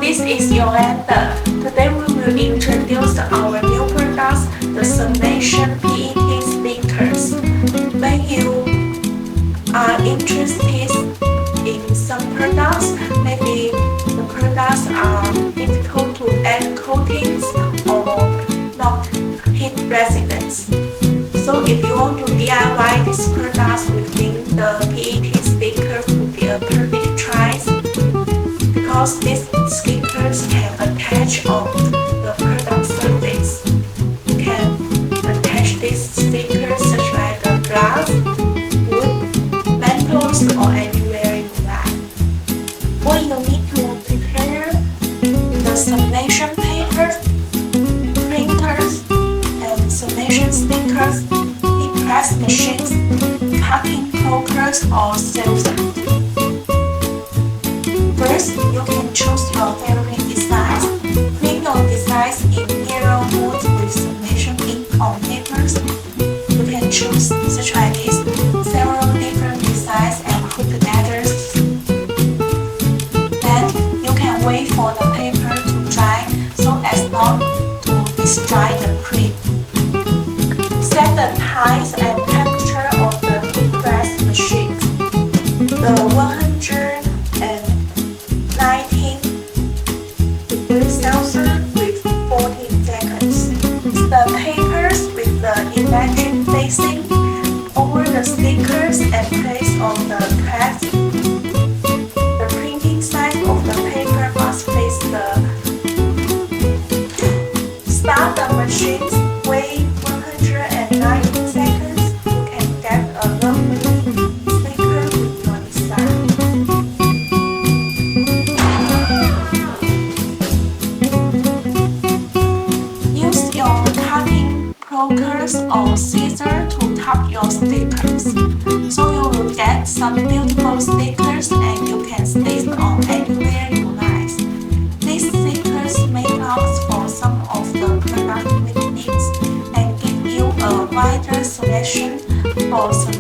This is Yolanda. Today we will introduce our new products, the Sublimation PET Stickers. When you are interested in some products, maybe the products are difficult to add coatings or not heat resistant. So if you want to DIY these products, we think the PET sticker would be a perfect choice because these stickers can attach on the product surface. You can attach these stickers such like the glass, wood, metals, or anywhere you like. What you need to prepare the sublimation paper, printers, and sublimation stickers, heat press machines, cutting pokers, or scissors. First, you can choose your favorite designs. Print your designs in yellow wood with sublimation ink on papers. You can choose such like this, several different designs and put together. Then you can wait for the paper to dry so as not to destroy the print. Set the times and temperature of the heat press machine. The 119 degrees Celsius with 14 seconds. The papers with the electric facing over the stickers and place on the press. The printing side of the paper must face the start the machines. Wait 119 seconds. You can get a lovely sticker with your design. Use your cutting pokers or scissors to top your stickers, so you will get some beautiful stickers and you can stick on anywhere you like. These stickers may last for some of the product with needs and give you a wider selection for some